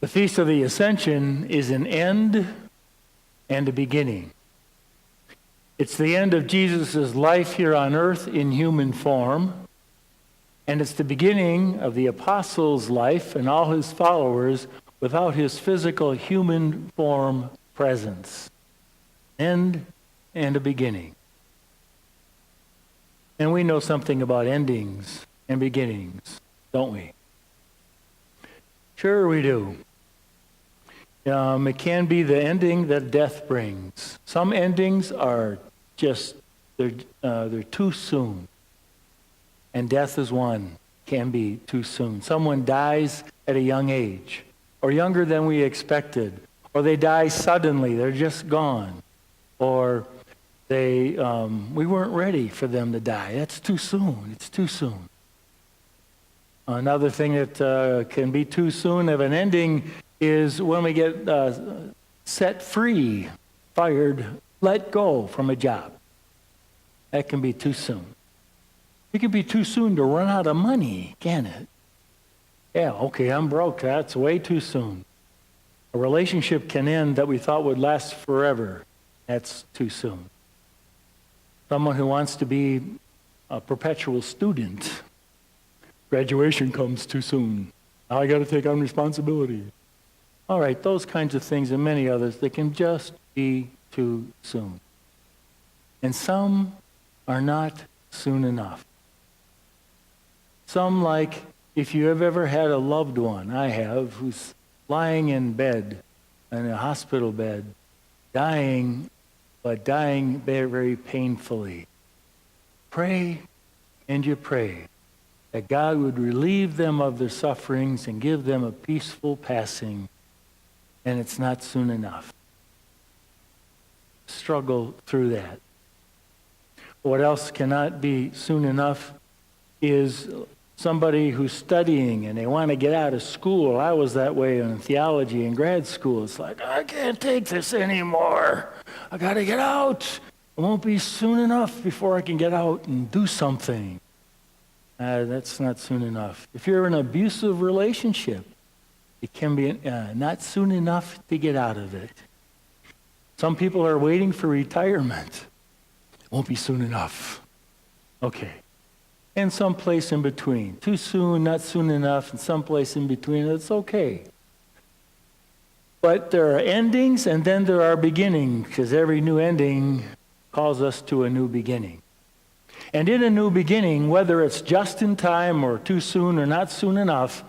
The Feast of the Ascension is an end and a beginning. It's the end of Jesus' life here on earth in human form, and it's the beginning of the apostles' life and all his followers without his physical human form presence. End and a beginning. And we know something about endings and beginnings, don't we? Sure we do. It can be the ending that death brings. Some endings are just, they're too soon. And death is one, can be too soon. Someone dies at a young age, or younger than we expected, or they die suddenly, they're just gone. Or we weren't ready for them to die. That's too soon, it's too soon. Another thing that can be too soon of an ending is when we get set free, fired, let go from a job. That can be too soon. It can be too soon to run out of money, can it? Yeah, okay, I'm broke. That's way too soon. A relationship can end that we thought would last forever. That's too soon. Someone who wants to be a perpetual student, graduation comes too soon. Now I got to take on responsibility. All right, those kinds of things and many others, they can just be too soon. And some are not soon enough. Some, like if you have ever had a loved one, I have, who's lying in bed, in a hospital bed, dying, but dying very, very painfully. Pray, and you pray that God would relieve them of their sufferings and give them a peaceful passing. And it's not soon enough. Struggle through that. What else cannot be soon enough is somebody who's studying and they want to get out of school. I was that way in theology in grad school. It's like, I can't take this anymore. I got to get out. It won't be soon enough before I can get out and do something. That's not soon enough. If you're in an abusive relationship, it can be not soon enough to get out of it. Some people are waiting for retirement. It won't be soon enough. Okay. And someplace in between. Too soon, not soon enough, and someplace in between. It's okay. But there are endings and then there are beginnings, because every new ending calls us to a new beginning. And in a new beginning, whether it's just in time or too soon or not soon enough,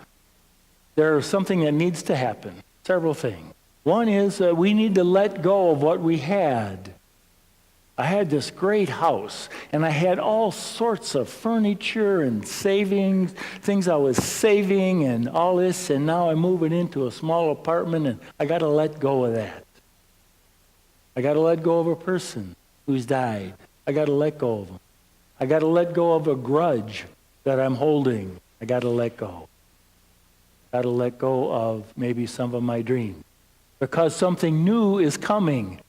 there's something that needs to happen. Several things. One is we need to let go of what we had. I had this great house, and I had all sorts of furniture and savings, things I was saving and all this, and now I'm moving into a small apartment, and I got to let go of that. I got to let go of a person who's died. I got to let go of them. I got to let go of a grudge that I'm holding. I got to let go. Got to let go of maybe some of my dreams. Because something new is coming.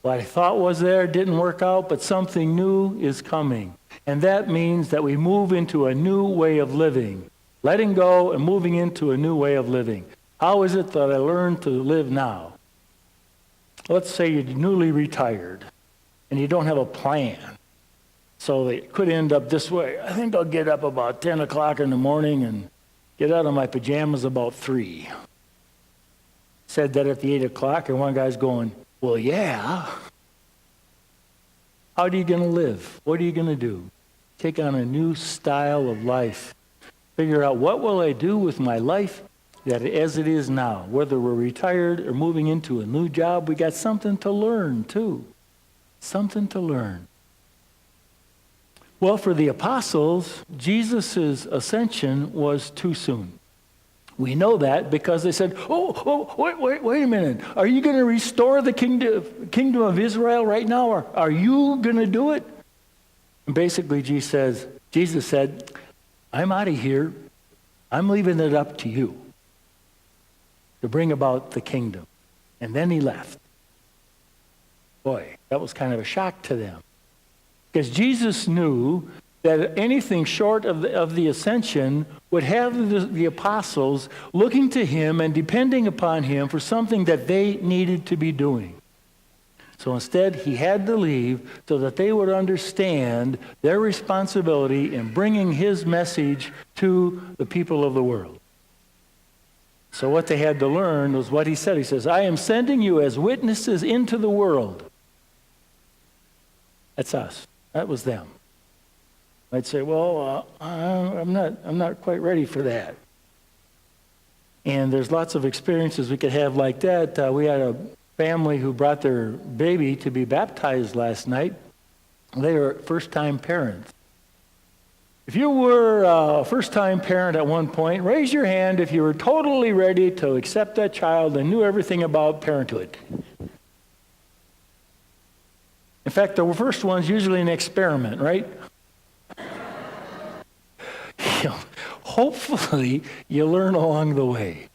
What I thought was there didn't work out, but something new is coming. And that means that we move into a new way of living. Letting go and moving into a new way of living. How is it that I learn to live now? Let's say you're newly retired and you don't have a plan. So it could end up this way. I think I'll get up about 10 o'clock in the morning and get out of my pajamas about 3. Said that at the 8 o'clock, and one guy's going, well, yeah. How are you going to live? What are you going to do? Take on a new style of life. Figure out, what will I do with my life that as it is now? Whether we're retired or moving into a new job, we got something to learn, too. Something to learn. Well, for the apostles, Jesus' ascension was too soon. We know that because they said, wait a minute. Are you going to restore the kingdom of Israel right now? Or are you going to do it? And basically, Jesus said, I'm out of here. I'm leaving it up to you to bring about the kingdom. And then he left. Boy, that was kind of a shock to them. Because Jesus knew that anything short of the ascension would have the apostles looking to him and depending upon him for something that they needed to be doing. So instead, he had to leave so that they would understand their responsibility in bringing his message to the people of the world. So what they had to learn was what he said. He says, I am sending you as witnesses into the world. That's us. That was them. I'd say, well, I'm not quite ready for that. And there's lots of experiences we could have like that. We had a family who brought their baby to be baptized last night. They were first-time parents. If you were a first-time parent at one point, raise your hand if you were totally ready to accept that child and knew everything about parenthood. In fact, the first one's usually an experiment, right? Hopefully, you learn along the way.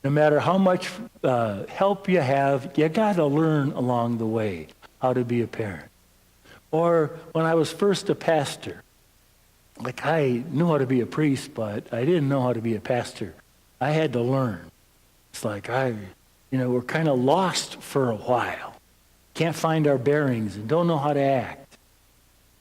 No matter how much help you have, you got to learn along the way how to be a parent. Or when I was first a pastor, like I knew how to be a priest, but I didn't know how to be a pastor. I had to learn. It's like we're kind of lost for a while. Can't find our bearings and don't know how to act.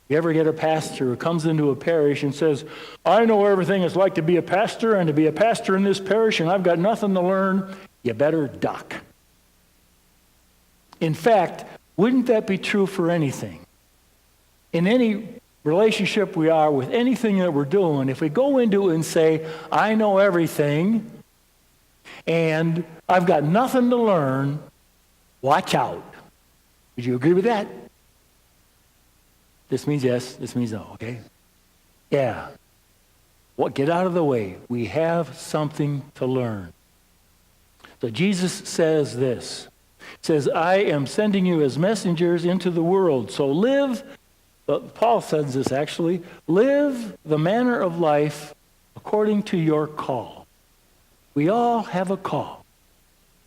You ever get a pastor who comes into a parish and says, I know everything it's like to be a pastor and to be a pastor in this parish and I've got nothing to learn, you better duck. In fact, wouldn't that be true for anything? In any relationship we are with anything that we're doing, if we go into it and say, I know everything and I've got nothing to learn, watch out. Would you agree with that? This means yes, this means no, okay? Yeah. Get out of the way. We have something to learn. So Jesus says this. He says, I am sending you as messengers into the world. So Paul says this actually, live the manner of life according to your call. We all have a call.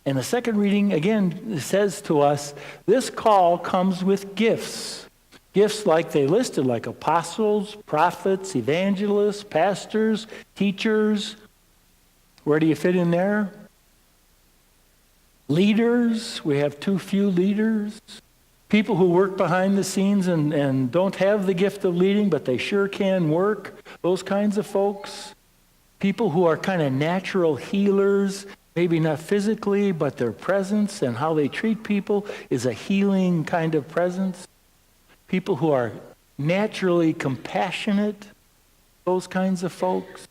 And the second reading, again, says to us, this call comes with gifts. Gifts like they listed, like apostles, prophets, evangelists, pastors, teachers. Where do you fit in there? Leaders. We have too few leaders. People who work behind the scenes and don't have the gift of leading, but they sure can work. Those kinds of folks. People who are kind of natural healers, maybe not physically, but their presence and how they treat people is a healing kind of presence. People who are naturally compassionate, those kinds of folks.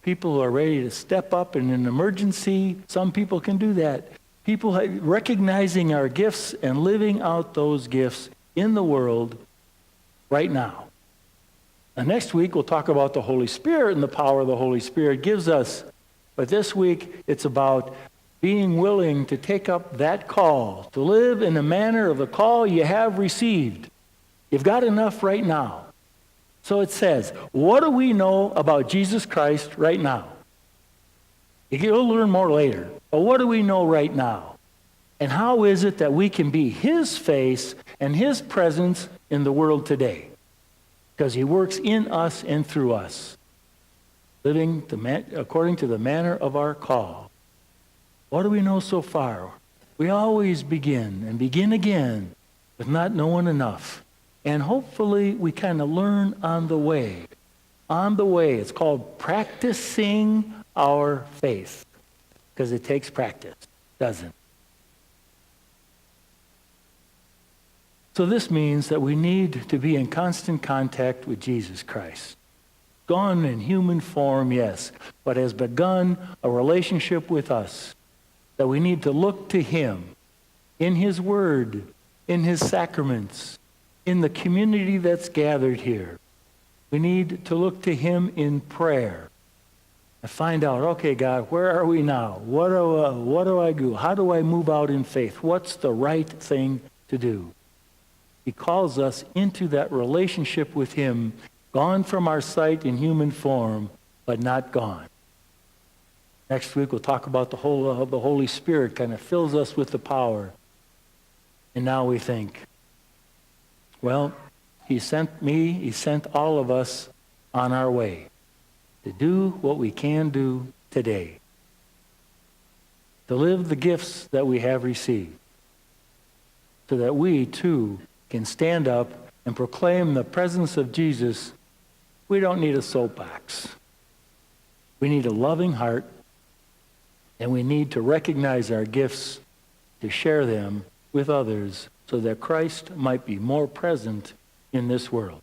People who are ready to step up in an emergency. Some people can do that. People recognizing our gifts and living out those gifts in the world right now. And next week we'll talk about the Holy Spirit and the power the Holy Spirit gives us. But this week it's about being willing to take up that call, to live in the manner of the call you have received. You've got enough right now. So it says, what do we know about Jesus Christ right now? You'll learn more later. But what do we know right now? And how is it that we can be his face and his presence in the world today? Because he works in us and through us, living according to the manner of our call. What do we know so far? We always begin and begin again with not knowing enough. And hopefully we kind of learn on the way. On the way. It's called practicing our faith. Because it takes practice, doesn't it? So this means that we need to be in constant contact with Jesus Christ. Gone in human form, yes, but has begun a relationship with us. That we need to look to him in his word, in his sacraments, in the community that's gathered here. We need to look to him in prayer and find out, okay, God, where are we now? What do I do? How do I move out in faith? What's the right thing to do? He calls us into that relationship with him, gone from our sight in human form, but not gone. Next week we'll talk about the Holy Spirit kind of fills us with the power. And now we think, well, He sent me, he sent all of us on our way to do what we can do today, to live the gifts that we have received, so that we too can stand up and proclaim the presence of Jesus. We don't need a soapbox. We need a loving heart, and we need to recognize our gifts, to share them with others so that Christ might be more present in this world.